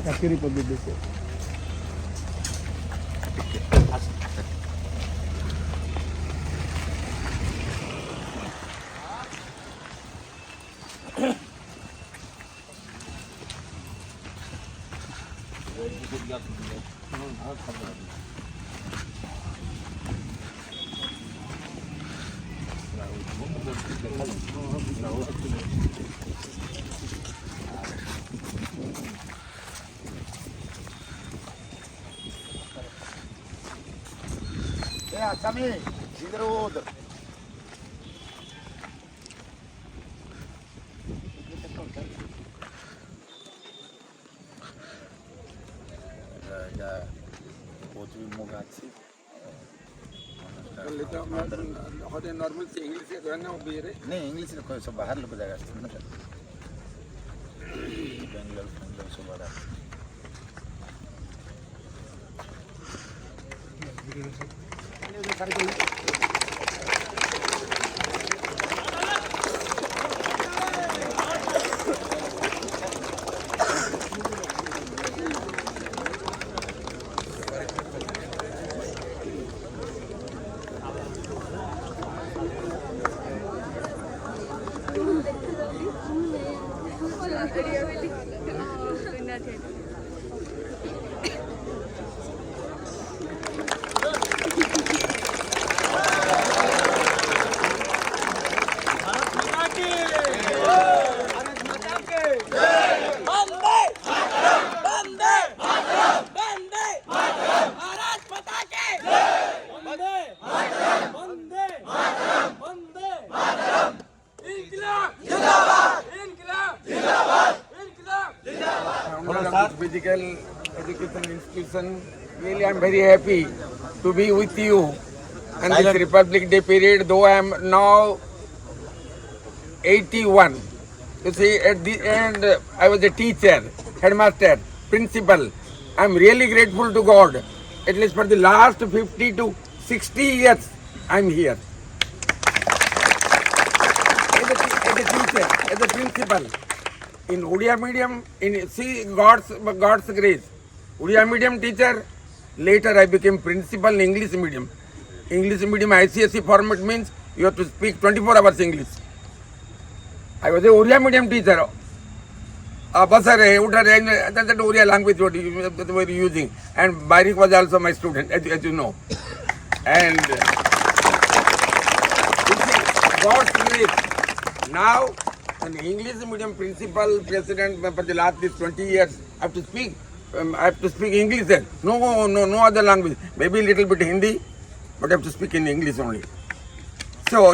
Turkey Republic this is. Yeah, Sami, इधर वो उधर. नॉर्मल से इंग्लिश से कहना हो भी रे नहीं इंग्लिश में कोई सब बाहर लोग जाएगा ना बेंगलोर सब बाहर physical education institution. Really, I am very happy to be with you. And this Republic Day period, though I am now 81. You see, at the end, I was a teacher, headmaster, principal. I am really grateful to God. At least for the last 50 to 60 years, I am here. As a teacher, as a principal. In Odia medium, in see God's grace. Odia medium teacher. Later I became principal in English medium. English medium ICSE format means you have to speak 24 hours English. I was a Odia medium teacher. Basare, Uda, that's the Odia language what you were using. And Barik was also my student, as you know. And God's grace. Now, an English medium principal president for the last 20 years, I have to speak English then. No other language. Maybe a little bit Hindi, but I have to speak in English only. So,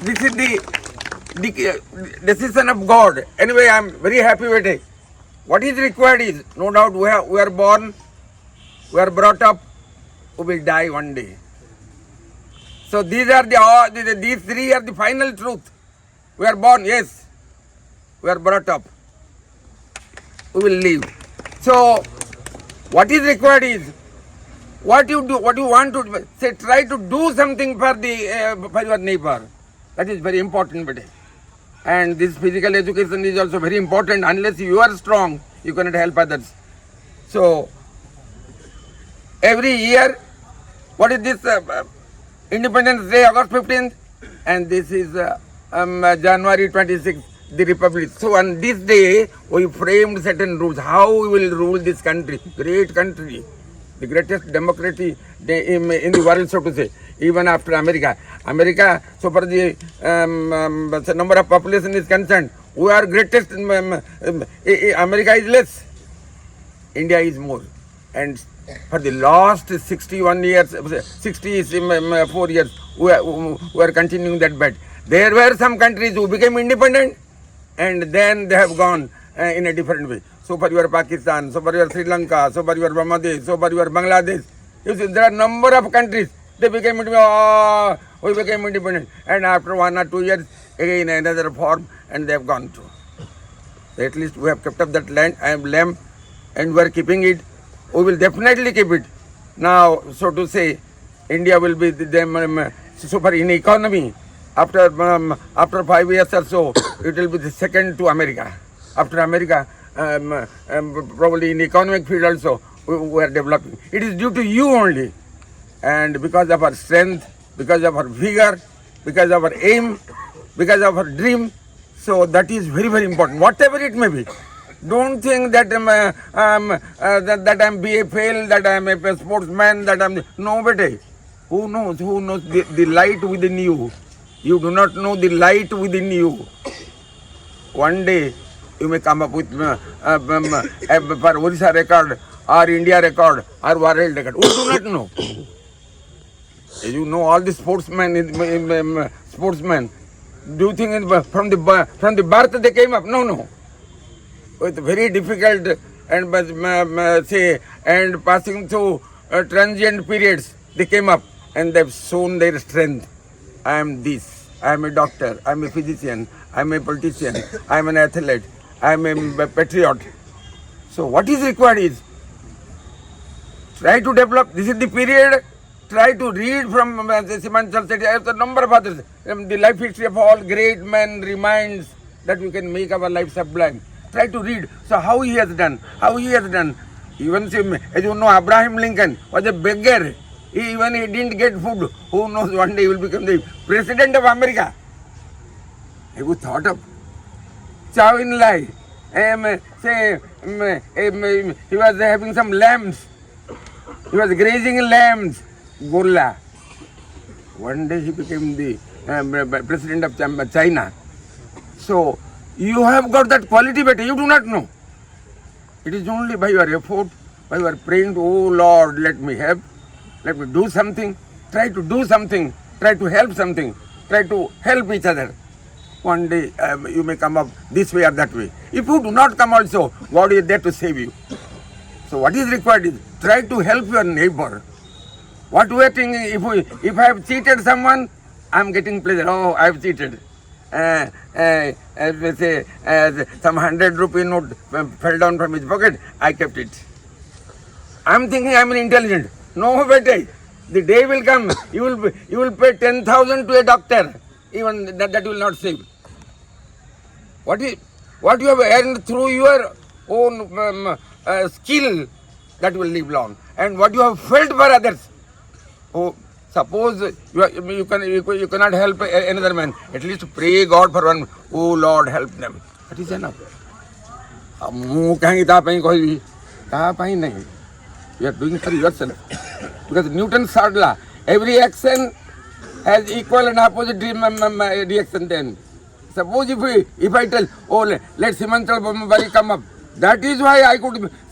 this is the decision of God. Anyway, I am very happy with it. What is required is, no doubt we are born, we are brought up, we will die one day. So these three are the final truth. We are born, yes. We are brought up. We will live. So, what is required is, what you want to say, try to do something for your neighbor. That is very important. And this physical education is also very important. Unless you are strong, you cannot help others. So, every year, what is this? Independence Day, August 15th, and this is January 26th, the Republic. So on this day, we framed certain rules, how we will rule this country, great country, the greatest democracy in the world, so to say, even after America. So far the number of population is concerned, we are greatest, America is less, India is more. And for the last 64 years, we are continuing that bet. There were some countries who became independent and then they have gone in a different way. So for your Pakistan, so for your Sri Lanka, so for your Bangladesh, so for your Bangladesh. You see, there are number of countries, they became independent, we became independent. And after 1 or 2 years, again another form and they have gone to. So at least we have kept up that land, lamb, and we are keeping it. We will definitely keep it. Now, so to say, India will be super in economy. After 5 years or so, it will be the second to America. after America, probably in economic field also, we are developing. It is due to you only. And because of our strength, because of our vigor, because of our aim, because of our dream, so that is very, very important, whatever it may be. Don't think that that I'm BA fail, that I'm a sportsman, that I'm nobody. Who knows the light within you? You do not know the light within you. One day you may come up with for Odisha record or India record or world record. We do not know. You know all the sportsmen. Do you think from the birth they came up? No. With very difficult and say and passing through transient periods, they came up and they've shown their strength. I am this. I am a doctor. I am a physician. I am a politician. I am an athlete. I am a patriot. So what is required is try to develop. This is the period. Try to read from Simanchal Shetty. I have a number of others. The life history of all great men reminds that we can make our life sublime. Try to read. So how he has done. Even as you know, Abraham Lincoln was a beggar. Even he didn't get food. Who knows, one day he will become the president of America. He would thought of Chow in Lai. He was having some lambs. He was grazing lambs. Gorilla. One day he became the president of China. So you have got that quality, but you do not know. It is only by your effort, by your praying to, oh Lord, let me help. Let me do something, try to do something, try to help something, try to help each other. One day you may come up this way or that way. If you do not come also, God is there to save you. So what is required is try to help your neighbor. What we are thinking, if I have cheated someone, I am getting pleasure. Oh, I have cheated. As we say, some 100 rupee note fell down from his pocket, I kept it. I am thinking I am intelligent. No, bete. The day will come, you will pay 10,000 to a doctor. Even that will not save. What you have earned through your own skill, that will live long. And what you have felt for others. Oh, suppose you cannot help another man. At least pray God for one. Oh Lord, help them. That is enough. You are doing for yourself. Because Newton's third law, every action has equal and opposite reaction then. Suppose if I tell, oh, let Simanchal Bari come up. That is why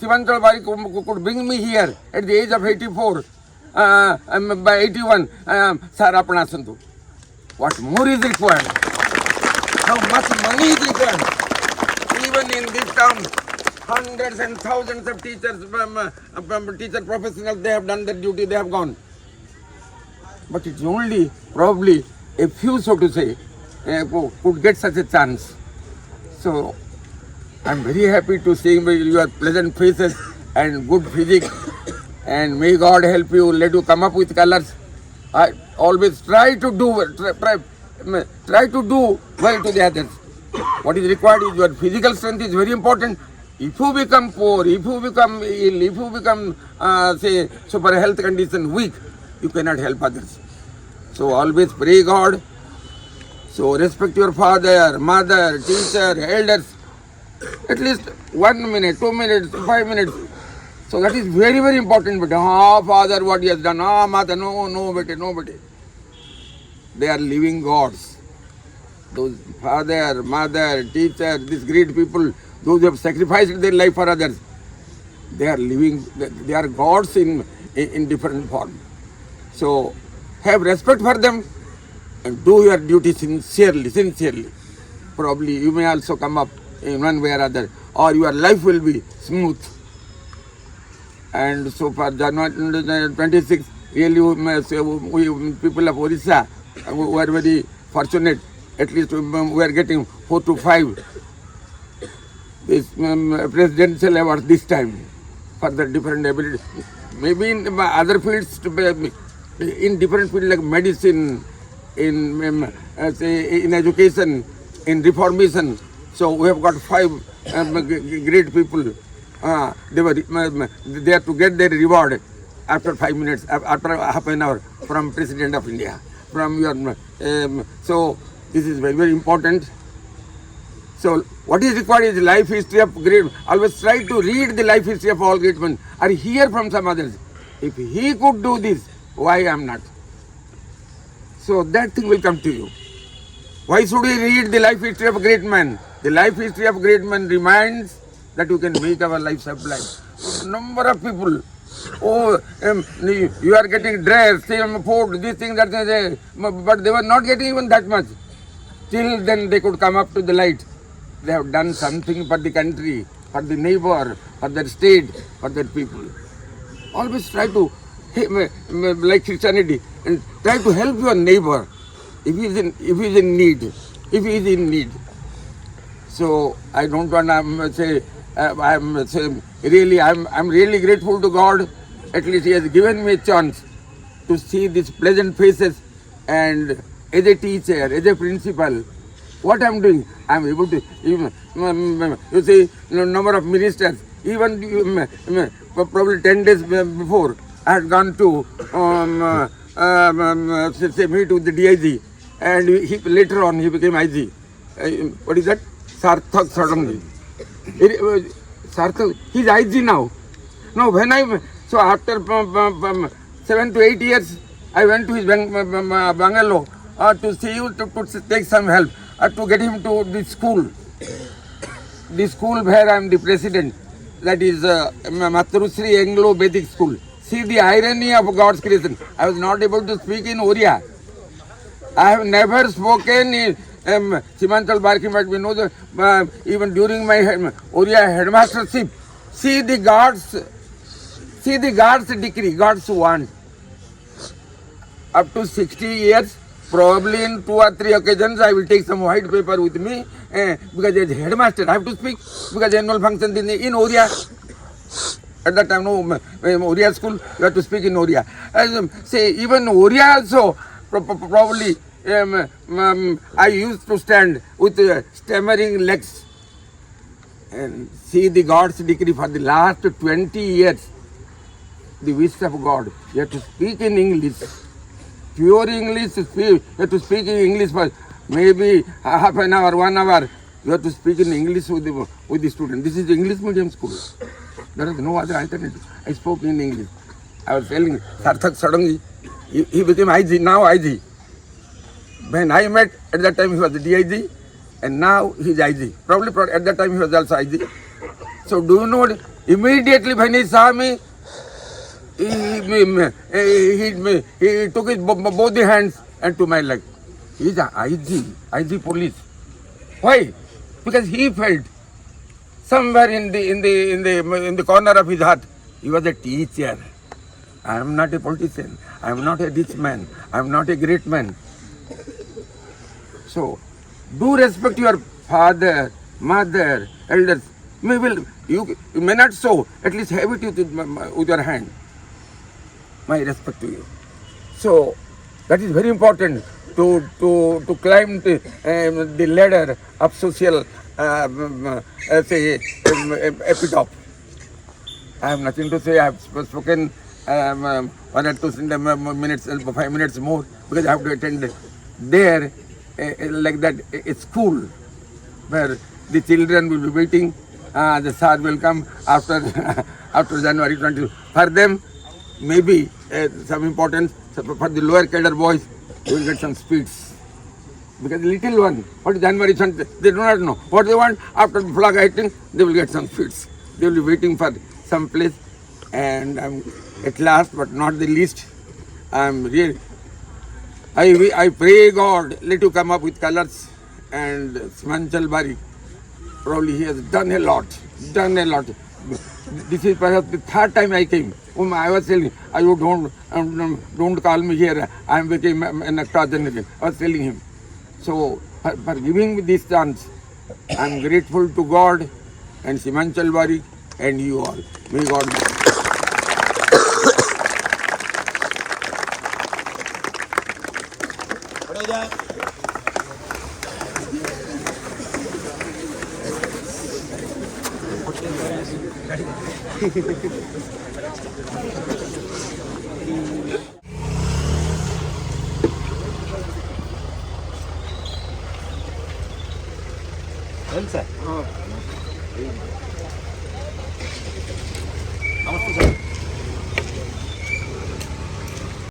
Simanchal Bari could bring me here at the age of 84. By 81, Sir Apanasantu. What more is required? How much money is required? Even in this town, hundreds and thousands of teachers, teacher professionals, they have done their duty, they have gone. But it's only probably a few, so to say, could get such a chance. So, I'm very happy to see your pleasant faces and good physique. And may God help you, let you come up with colors. I always try to do well to the others. What is required is your physical strength is very important. If you become poor, if you become ill, if you become, say, super health condition weak, you cannot help others. So always pray God. So respect your father, mother, teacher, elders. At least 1 minute, 2 minutes, 5 minutes. So that is very, very important. But father, what he has done? Mother, nobody. They are living gods. Those father, mother, teacher, these great people, those who have sacrificed their life for others, they are living, they are gods in different form. So have respect for them and do your duty sincerely. Probably you may also come up in one way or other, or your life will be smooth. And so for January 26, really we people of Odisha who are very fortunate. At least we are getting 4 to 5 this presidential award this time for the different abilities. Maybe in other fields, in different fields like medicine, in education, in reformation. So we have got 5 great people. They are to get their reward after 5 minutes, after half an hour from President of India. From your so this is very important. So what is required is life history of great. Always try to read the life history of all great men or hear from some others. If he could do this, why I am not? So that thing will come to you. Why should we read the life history of a great man? The life history of great man reminds that we can make our life sublime. Number of people, you are getting dress, food, this thing, that thing, but they were not getting even that much. Till then they could come up to the light. They have done something for the country, for the neighbor, for their state, for their people. Always try to, like Christianity, and try to help your neighbor if he is in need. So I don't want to say I'm really grateful to God. At least He has given me a chance to see these pleasant faces, and as a teacher, as a principal, what I'm doing, I'm able to, even, you see, number of ministers, even probably 10 days before, I had gone to say meet with the DIG, and later on he became IG. What is that? Sarthak Sadangi. Sarthak, he's IG now. No, so after 7 to 8 years, I went to his bungalow to see you, to take some help, to get him to the school. The school where I am the president, that is Matrusri Anglo Vedic School. See the irony of God's creation. I was not able to speak in Oriya. I have never spoken in Simanchal Barki might be know even during my Oriya headmastership. See the God's decree, God's want. Up to 60 years, probably in 2 or 3 occasions, I will take some white paper with me because as headmaster, I have to speak because annual function in Oriya. At that time, no Oriya school, you have to speak in Oriya. Say even Oriya also, probably I used to stand with stammering legs and see the God's decree for the last 20 years. The wish of God, you have to speak in English. Pure English, you have to speak in English for maybe half an hour, 1 hour. You have to speak in English with the student. This is English medium school. There is no other alternative. I spoke in English. I was telling Sarthak Sadangi, he became IG, now IG. When I met, at that time he was the DIG, and now he is IG. Probably at that time he was also IG. So do you know what? Immediately when he saw me, he took his both the hands and to my leg. He is IG police. Why? Because he felt somewhere in the corner of his heart, he was a teacher. I am not a politician. I am not a rich man. I am not a great man. So, do respect your father, mother, elders. You may not so, at least have it with your hand. My respect to you. So, that is very important to climb the ladder of social epitaph. I have nothing to say. I have spoken 1 or 2 minutes, 5 minutes more, because I have to attend there like that a school where the children will be waiting. The sir will come after January 20. For them, maybe some importance. For the lower cadre boys, they will get some speeds. Because the little one, what is January 20, they do not know. What they want, after the flag hosting, they will get some speeds. They will be waiting for some place. And at last, but not the least, I pray God, let you come up with colors and Simanchal Barki. Probably he has done a lot. This is perhaps the 3rd time I came. I was telling, don't call me here. I became an octogenarian. I was telling him. So for giving me this chance, I am grateful to God and Simanchal Barki and you all. May God bless. Sir ನಮಸ್ತೆ sir